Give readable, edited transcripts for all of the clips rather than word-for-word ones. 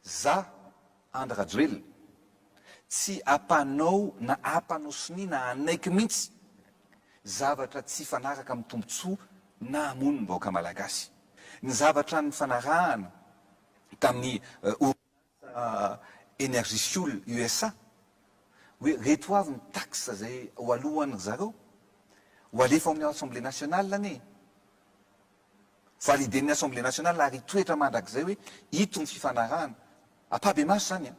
za Andra Joel tsy apanao na apanao soni na anaiky mihitsy zavatra tsy fanaraka amin'ny tombontsoa na amonom-bahoaka malagasy. Ny zavatra ny fanarahana tamin'ny énergie fuel USA hoe reto avy ny taxe zay ho alohan'ny zareo ho alefa amin'ny assemblée nationale ane validen'ny assemblée nationale ary toetra mandrakizay hoe ito ny fifanarahana apabe maso zany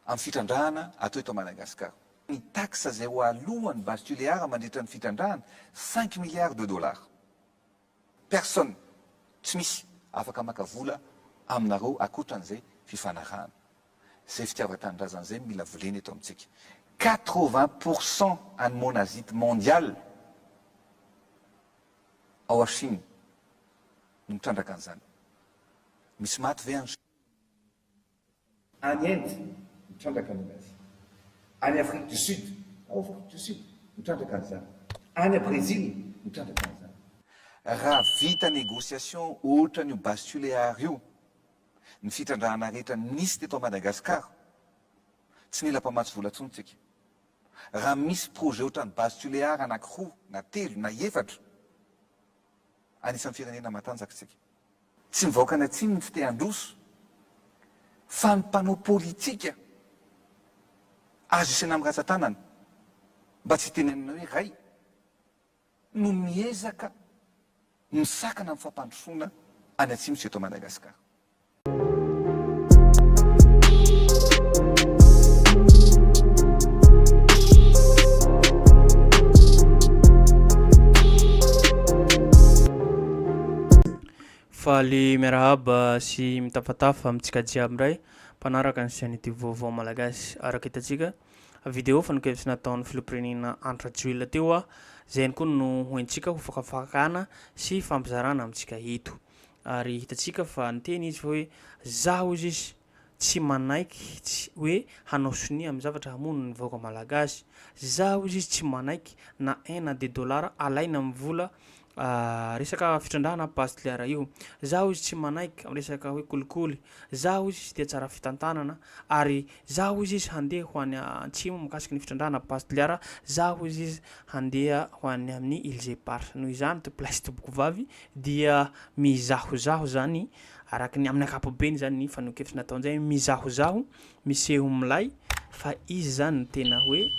amin'ny fitrandrahana atao eto Madagasikara. Ny taxe zay ho alohan'ny base tuleara mandritra ny fitrandrahana 5 milliards de dollars. Personne tsy misy afaka maka vola aminareo akotran'izay fifanarahana. Zay fitiavan-tanindrazana zay mila voleny eto amintsika. 80% any monazite mondial ao Chine no mitrandraka an'izany. Misy maty ve any Inde mitrandraka an'azy. Any Afrique du Sud, Afrique du Sud mitrandraka an'izany. Any Brésil mitrandraka an'izany. Raha vita négociation ohatra ny base tuleara io ny fitrandrahana rehetra nisy teto Madagasikara tsy mila mpamatsy vola tsontsika. Raha misy projet ohatra ny base tuleara anankiroa na telo na efatra anisan'ny firenena matanjaka tsika. Tsy mivaoaka ny atsimo ny fite-handroso fa ny mpanao politika azo isena amin'ny ratsan-tanana mba tsy tenenina hoe ray no miezaka misakana amin'ny fampandrosoana any atsimo sy eto Madagasikara. Faly miarahaba sy mitafatafa amintsika jiaby ndray mpanaraka ny chaîne ity vaovao malagasy. Araka hitantsika vidéo fanokafitsy nataon'ny filopirenena Andra Joel teo zay ihany koa no hoentsika ho fakafakana sy fampizarana amintsika eto. Ary hitantsika fa niteny izy hoe zaho izy tsy manaiky tsy hoe hanao sonia amin'ny zavatra hamono ny vahoaka malagasy. Zaho izy tsy manaiky na 1 de dollars alaina amin'ny vola resaka fitrandrahana base tuleara io. Zaho izy tsy manaiky amin'ny resaka hoe kolikoly. Zaho izy tsy dia tsara fitantanana ary zaho izy handeha ho any antsimo mikasiky ny fitrandrahana base tuleara. Zaho izy handeha ho any amin'ny Ilze Pars. Noho izany to place toboko vavy dia mizahozaho zany araky ny amin'ny ankapobeny zany ny fanokefitsy nataon'izay mizahozaho miseho milay fa izy zany ny tena hoe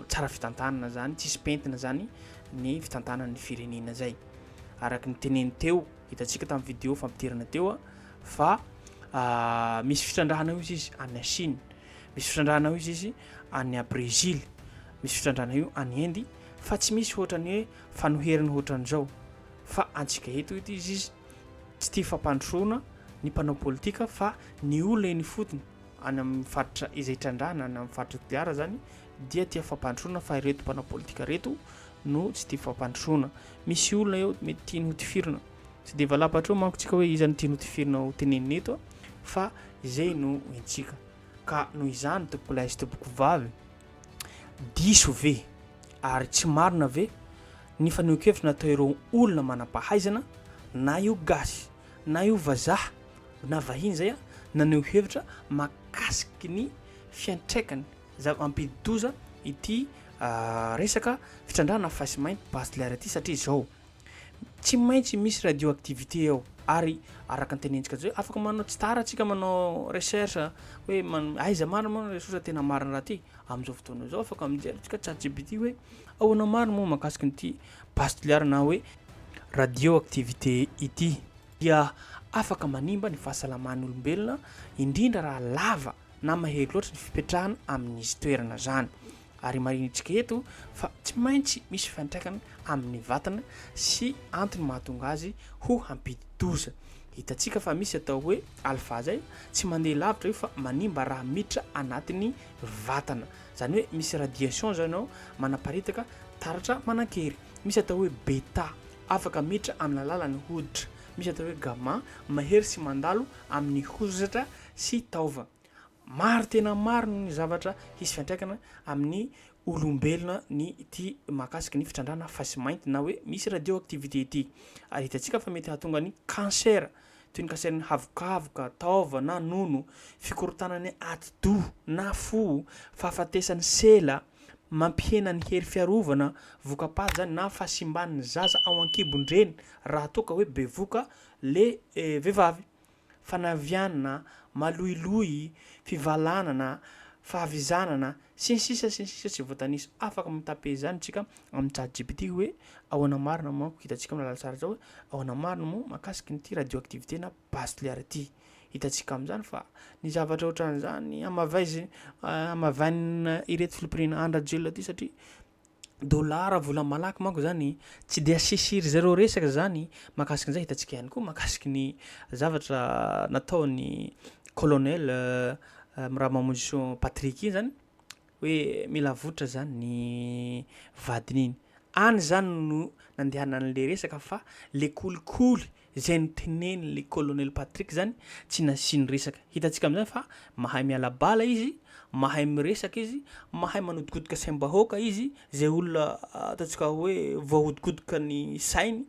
tsara fitantanana zany tsisy pentina zany ny fitantanan'ny firenena zay. Araky ny teneny teo hitantsika tamin'ny vidéo fampiterana teo fa misy fitrandrahana io izy any Chine, misy fitrandrahana io izy any Brésil, misy fitrandrahana io any Inde fa tsy misy ohatrany hoe fanoheriny ohatran'izao. Fa antsika eto izy tsy tia fampandrosoana ny mpanao politika fa ny olona eny fotony any amin'ny faritra izay trandrahana any amin'ny faritra tuleara zany dia tia fampandrosoana fa ireto mpanao politika reto no tsy tia fampandrosoana. Misy olona eo mety tiany ho tifirina tsy dia valapatra eo manko tsika hoe iza ny tiany ho tifirina ho tenenina eto fa izay no hoentsika. Ka noho izany tompoko lahy sy tompoko vavy diso ve ary tsy marina ve ny fanokefitsy natao ireo olona manam-pahaizana na io gasy na io vazaha na vahiny zay naneho hevitra makasiky ny fiantraikany mampidi-doza ity resaka fitrandrahana fasy mainty base tuleara ity satria zao tsy maintsy misy radioactivité eo ary araka ny tenentsika zao afaka manao tsy tara atsika manao recherche hoe aiza marina moa ressource tena marina raha ty amin'izao fotoana zao afaka mijery tsika ChatGPT hoe ahoana marina moa makasiky nyity base tuleara na hoe radioactivité ity dia afaka manimba ny fahasalaman'ny olombelona indrindra raha lava na mahery loatra ny fipetrahana amin'izy toerana zany. Ary marinitsika eto fa tsy maintsy misy fiantraikany amin'ny vatana sy antony mahatonga azy ho hampidi-doza. Hitantsika fa misy atao hoe alpha zay tsy mandeha lavitra io fa manimba raha miditra anatin'ny vatana. Zany hoe misy radiation zany ao manaparitaka taratra manan-kery. Misy atao hoe beta afaka miditra amin'ny alalan'ny hoditra. Misy atao hoe gamma mahery sy mandalo amin'ny hozatra sy taova. Maro tena maro ny zavatra hisy fiantraikana amin'ny olombelona ny ity makasiky ny fitrandrahana fasy mainty na hoe misy radioactivité ity. Ary hitantsika fa mety hahatonga ny cancer toy ny kasany havokavoka, taova na nono, fikorotanany ati-do na fo, fahafatesany sela, mampihena ny hery fiarovana, voka-paty zany na fahasimban'ny zaza ao an-kibon-dreny raha toa ka hoe bevoka le vehivavy. Fanaviàna, maloiloy, fivalanana, fahavizanana, sy ny sisa tsy voatanisa. Afaka mitape zany tsika amin'ny ChatGPT hoe ahoana marina manko hitantsika amin'ny lalala tsara zao hoe ahoana marina moa mahakasiky ny ty radioactivité na base nucléaire ty. Hitantsika amin'izany fa ny zavatra ohatran'izany amavanina ireto filipirina an-radio ty satria dolara vola malaky manko zany tsy de asisiry zareo resaka zany mahakasiky an'izay. Hitantsika ihany koa mahakasiky ny zavatra nataony colonel raha mamonjy Patrick iny zany hoe mila votra zany ny vadiny iny. Any zany no nandehanan'le resaka fa le kolikoly zay noteneny le colonel Patrick zany tsy nasiny resaka. Hitantsika amin'izany fa mahay miala bala izy, mahay miresaka izy, mahay manodikodoka saim-bahoaka izy, zay olona ataontsika hoe voahodikodoka ny sainy.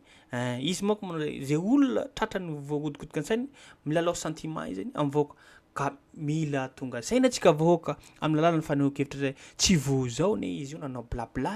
Izy manko zay olona tratrany voahodikodoka ny sainy milalao sentiment izy amin'ny vahoaka ka mila tonga saina antsika vahoaka amin'ny alalan'ny fanehoan-kevitra zay tsy vo zao ne izy io nanao blabla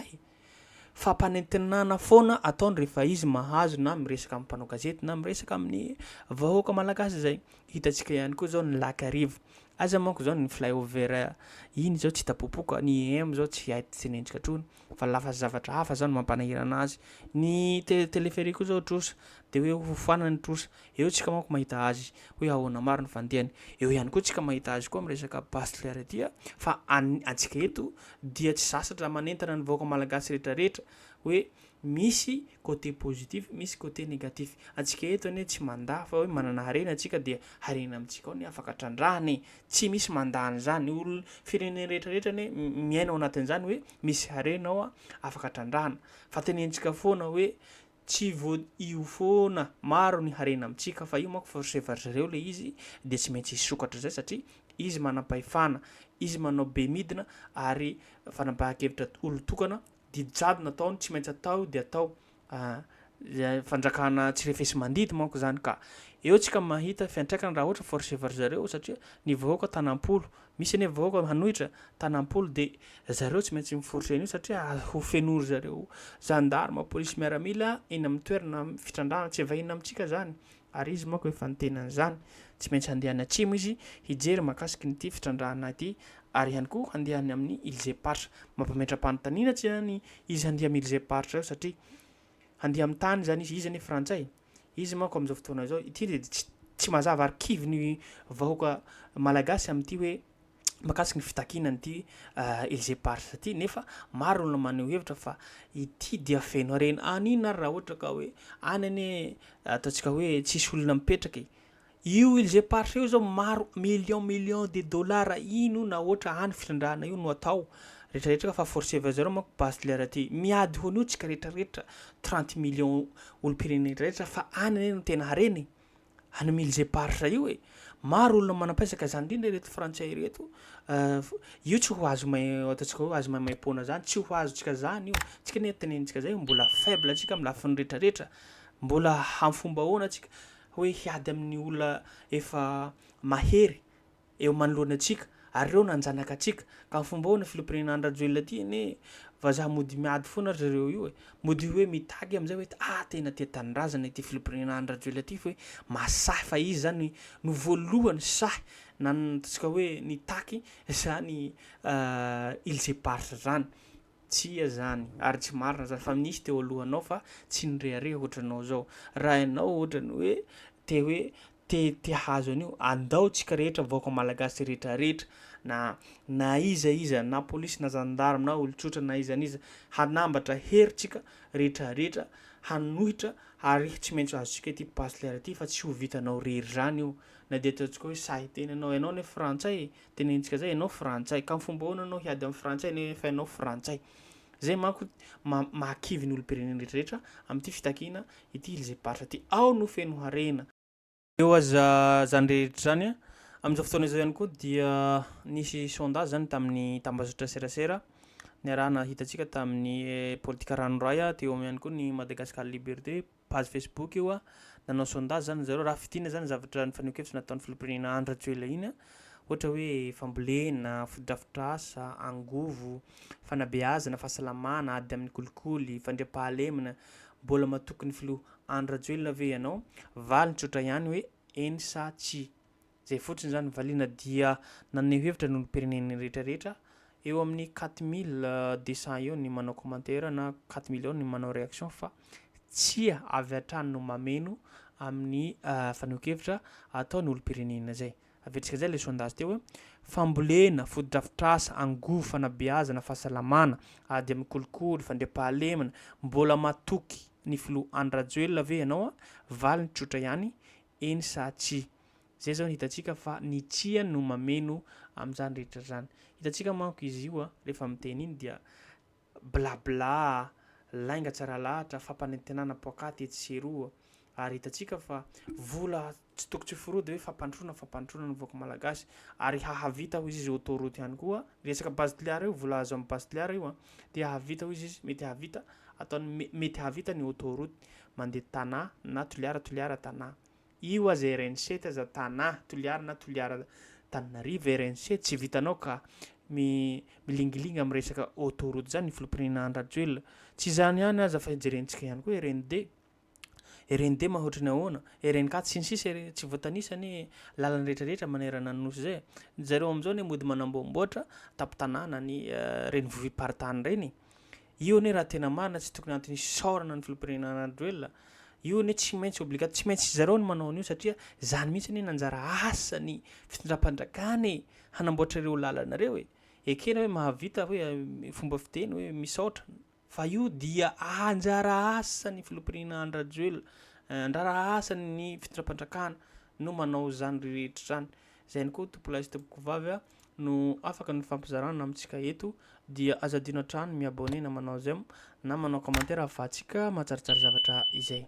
fampanentenana foana ataony rehefa izy mahazo na miresaka amin'ny mpanao gazety na miresaka amin'ny vahoaka malagasy zay. Hitantsika ihany koa zao ny lakarivo aza manko zao ny flyover iny zao tsy tapopoka, ny EM zao tsy hay tenentsika trony fa lafa zavatra hafa zany mampanahira anazy. Ny téléphérique koa zao trosa de hoe hofanana ny trosa, eo tsika manko mahita azy hoe ahoana maro ny fandehany. Eo ihany koa tsika mahita azy koa am'resaka base nucléaire ty fa antsika eto dia tsy sasatra manentana ny vahoaka malagasy rehetrarehetra hoe misy côté positif, misy côté négatif. Antsika eto ane tsy mandà fa hoe manana harena antsika dia harena amintsika ao ny afaka trandrahany. Tsy misy mandany zany olona firenena rehetrarehetra ne miaina ao anatin'izany hoe misy harena ao afaka trandrahana. Fa tenentsika foana hoe tsy vo io foana maro ny harena amintsika fa io manko forcévar zareo le izy de tsy maintsy hisokatra zay satria izy manam-pahefana, izy manao be midina ary fanapahan-kevitra olo-tokana didy jiaby nataony tsy maintsy atao de atao fandrakana tsy refesy mandidy manko zany ka eo tsika mahita fiantraikany raha ohatra forcévar zareo satria ny vahoaka tanam-polo, misy ane vahoaka hanohitra tanam-polo de zareo tsy maintsy miforcer an'io satria ho fenory zareo gendarme, polisy miaramila eny amin'ny toerana fitrandrahana tsy vahiny amintsika zany ary izy manko efa nitenany zany tsy maintsy handehany atsimo izy hijery mahakasiky nyty fitrandrahana ty ary ihany koa handehany amin'ny Ilzepatra. Mampametra-panontaniana tsy any izy handeha amin'ny Ilzepatra io satria handeha amin'ny tany zany izy ane frantsay. Izy manko am'izao fotoana zao ity de tsy mazava arkivy ny vahoaka malagasy am'ty hoe mahakasiky ny fitakinany ty Ilzepatra ty nefa maro olona maneho hevitra fa ity dia feno harena. Anina ary raha ohatra ka hoe any ane ataontsika hoe tsisy olona mipetraky. Io Ilzepatra io zao maro million de dollars ino na ohatra any fitrandrahana io no atao rehetrarehetra fa forcévar zareo manko base nucléaire ty miady ho an'io tsika rehetrarehetra 30 millions olom-pirenena rehetrarehetra fa any ane no tena hareny any amin'ny Ilzepatra io maro olona manam-paizaka zany indrindra reto frantsay reto io tsy ho azo ataontsika hoe azo maimaimpona zany tsy ho azotsika zany io tsika ne tenenitsika zay mbola faible atsika amin'ny lafiny rehetrarehetra mbola ham'fomba ahoana atsika hoe hiady amin'ny olona efa mahery eo manoloana atsika ary reo nanjanaka atsika ka fomba ahoana filipirina an-radio ty ne vazaha mody miady foana ry zareo io mody hoe mitaky am'izay hoe tena tia tanindrazana ity filipirina an-radio ty hoe masahy fa izy zany no voalohany sahy nantsika hoe nitaky zany Ilzepatra zany tsia zany ary tsy marina zany fa misy teo alohanao fa tsy nirehareha ohatranao zao raha ianao ohatrany hoe te hazo an'io andao tsika rehetra vahoaka malagasy rehetrarehetra na iza na polisy na gendarme na olo-tsotra na iza hanambatra heritsika rehetrarehetra hanohitra ary tsy maintsy azotsika ty base nucléaire ty fa tsy ho vitanao rery zany io na de ataontsika hoe sahy teny ianao ne frantsay tenentsika zay ianao frantsay ka fomba ahoana anao hiady amin'ny frantsay nefa ianao frantsay zay manko mahakivy ny olo-pirenena rehetrarehetra amin'ity fitakina ity Ilzepatra ty ao no feno harena. Eo aza zany rehetra zany am'izao fotoana izao ihany koa dia nisy sondage zany tamin'ny tambazotra serasera niarahana hitantsika tamin'ny politika ranoray teo ihany koa ny Madagascar Liberté page Facebook io nanao sondage zany zareo raha fitina zany zavatra nifanehonkevitra nataon'ny filompirenena Andry Rajoelina iny ohatra hoe fambolena, fotodrafitrasa, angovo, fanabeazana, fahasalamana, ady amin'ny kolikoly, fandriam-pahalemana, mbola matoky ny filoha Andry Rajoelina ve ianao? Valy ny tsotra ihany hoe eny sa tsy. Zay fotsiny zany valiana dia naneho hevitra ny olom-pirenena rehetrarehetra eo amin'ny 4200 eo ny manao commentaire na 4000 eo ny manao réaction fa tsia avy hatrany no mameno amin'ny fanehonkevitra ataon'ny olom-pirenena zay. Avetsika zay le sondage teo hoe fambolena, fotodrafitrasa, angovo, fanabeazana, fahasalamana, ady amin'ny kolikoly, fandriam-pahalemana, mbola matoky ny filoha Andry Rajoelina ve ianao? Valy ny tsotra ihany, eny sa tsy. Zay zao hitantsika fa ny tsia no mameno amin'izany rehetra zany. Hitantsika manko izy io rehefa miteny iny dia blabla, lainga tsara lahatra, fampanentenana poakaty etsy sy eroa. Ary hitantsika fa vola tsy tokony tsy forody hoe fampandroana ny vahoaka malagasy ary hahavita ho izy autoroute ihany koa. Resaka base tiliara io vola azo amin'ny base tiliara io dia hahavita ho izy mety hahavita ataony mety hahavita ny autoroute mandeha tanà na toliara tanà. Io aza RN7 aza tanà toliara na toliara Tananarivo RN7 tsy vitanao ka milingilingy amin'ny resaka autoroute zany ny filompirenena Andry Rajoelina. Tsy zany ihany aza fa jerentsika ihany koa RN2 mahoatra ny ahoana, RN4 sy ny sisa tsy voatanisany lalana rehetrarehetra manerana ny nosy zay. Zareo amin'izao ne mody manamboamboatra tampon-tanàna ny renivohim-paritany reny. Io ne raha tena marina tsy tokony antony isaorana ny filompirenena Andry Rajoelina. Io ne tsy maintsy obligato, tsy maintsy zareo no manao an'io satria zany mihitsy ne nanjara asany fitondram-panjakana hanamboatra ireo lalana reo ekena hoe mahavita hoe fomba fiteny hoe misaotra fa io dia anjara asany filompirenena Andry Rajoelina, anjara asany ny fitondram-panjakana no manao zany rehetra zany. Zay ihany koa tompolahy sy tompoko vavy no afaka ny fampizarana amintsika eto dia azo adino hatrany miabone na manao zay na manao commentaire ahafahantsika matsaritsara zavatra izay.